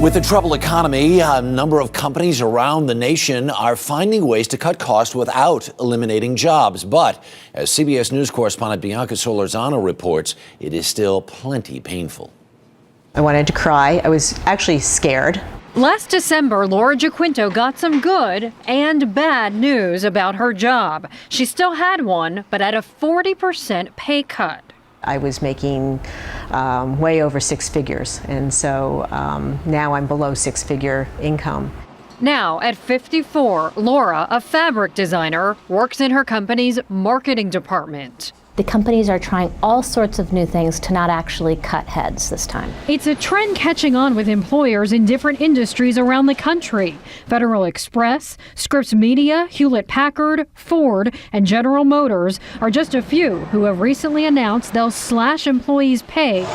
With the troubled economy, a number of companies around the nation are finding ways to cut costs without eliminating jobs. But as CBS News correspondent Bianca Solorzano reports, it is still plenty painful. I wanted to cry. I was actually scared. Last December, Laura Jaquinto got some good and bad news about her job. She still had one, but at a 40% pay cut. I was making way over six figures, and so now I'm below six-figure income. Now, at 54, Laura, a fabric designer, works in her company's marketing department. The companies are trying all sorts of new things to not actually cut heads this time. It's a trend catching on with employers in different industries around the country. Federal Express, Scripps Media, Hewlett-Packard, Ford, and General Motors are just a few who have recently announced they'll slash employees' pay.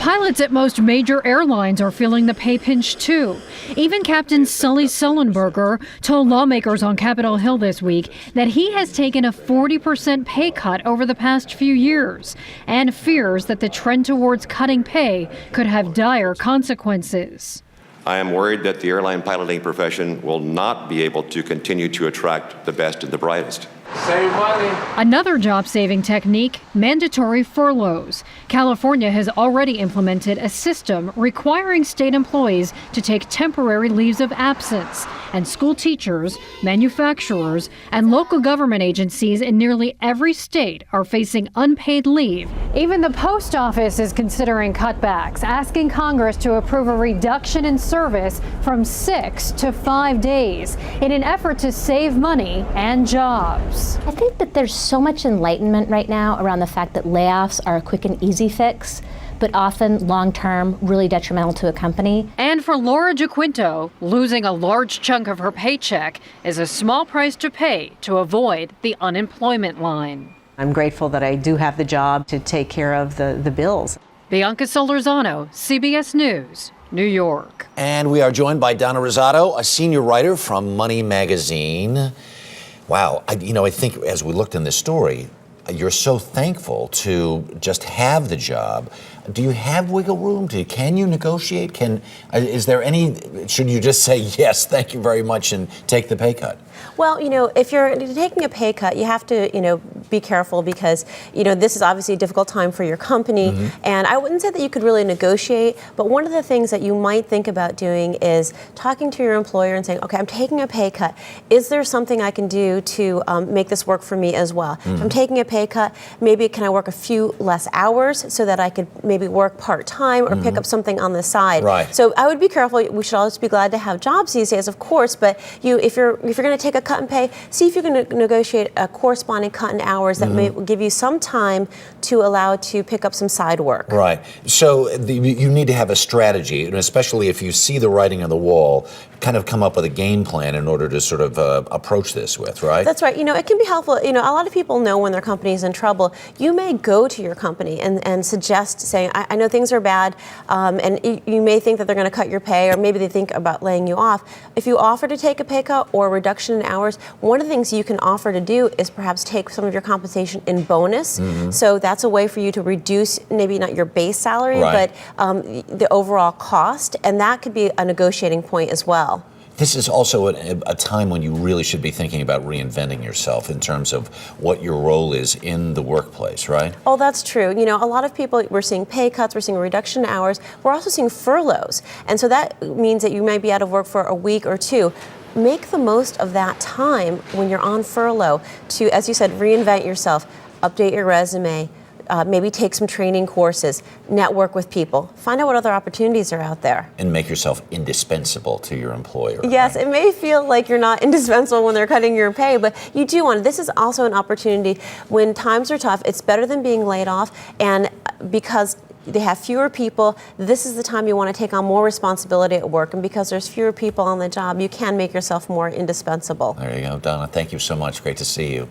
Pilots at most major airlines are feeling the pay pinch too. Even Captain Sully Sullenberger told lawmakers on Capitol Hill this week that he has taken a 40% pay cut over the past few years and fears that the trend towards cutting pay could have dire consequences. I am worried that the airline piloting profession will not be able to continue to attract the best and the brightest. Save money. Another job-saving technique, mandatory furloughs. California has already implemented a system requiring state employees to take temporary leaves of absence, and school teachers, manufacturers, and local government agencies in nearly every state are facing unpaid leave. Even the post office is considering cutbacks, asking Congress to approve a reduction in service from 6 to 5 days in an effort to save money and jobs. I think that there's so much enlightenment right now around the fact that layoffs are a quick and easy fix, but often long-term really detrimental to a company. And for Laura Jaquinto, losing a large chunk of her paycheck is a small price to pay to avoid the unemployment line. I'm grateful that I do have the job to take care of the bills. Bianca Solorzano, CBS News, New York. And we are joined by Donna Rosado, a senior writer from Money Magazine. Wow, I think as we looked in this story, you're so thankful to just have the job. Do you have wiggle room? Can you negotiate? Is there any, should you just say, yes, thank you very much and take the pay cut? Well, if you're taking a pay cut, you have to, be careful because, this is obviously a difficult time for your company. Mm-hmm. And I wouldn't say that you could really negotiate, but one of the things that you might think about doing is talking to your employer and saying, okay, I'm taking a pay cut. Is there something I can do to make this work for me as well? Mm-hmm. If I'm taking a pay cut, maybe can I work a few less hours so that I could maybe work part-time or pick up something on the side? Right. So I would be careful. We should always be glad to have jobs these days, of course, but if you're going to take a cut in pay, see if you can negotiate a corresponding cut in hours that may give you some time to allow to pick up some side work. Right. So you need to have a strategy, and especially if you see the writing on the wall, kind of come up with a game plan in order to sort of approach this with, right? That's right. It can be helpful. A lot of people know when their company is in trouble. You may go to your company and suggest saying, I know things are bad, and you may think that they're going to cut your pay, or maybe they think about laying you off. If you offer to take a pay cut or a reduction in hours, one of the things you can offer to do is perhaps take some of your compensation in bonus. Mm-hmm. So that's a way for you to reduce maybe not your base salary, right, but the overall cost, and that could be a negotiating point as well. This is also a time when you really should be thinking about reinventing yourself in terms of what your role is in the workplace, right? Oh, that's true. A lot of people, we're seeing pay cuts, we're seeing a reduction in hours, we're also seeing furloughs. And so that means that you might be out of work for a week or two. Make the most of that time when you're on furlough to, as you said, reinvent yourself, update your resume, maybe take some training courses, network with people, find out what other opportunities are out there. And make yourself indispensable to your employer. Yes, right? It may feel like you're not indispensable when they're cutting your pay, but you do want, this is also an opportunity when times are tough. It's better than being laid off, and because they have fewer people, this is the time you want to take on more responsibility at work, and because there's fewer people on the job, you can make yourself more indispensable. There you go, Donna. Thank you so much. Great to see you.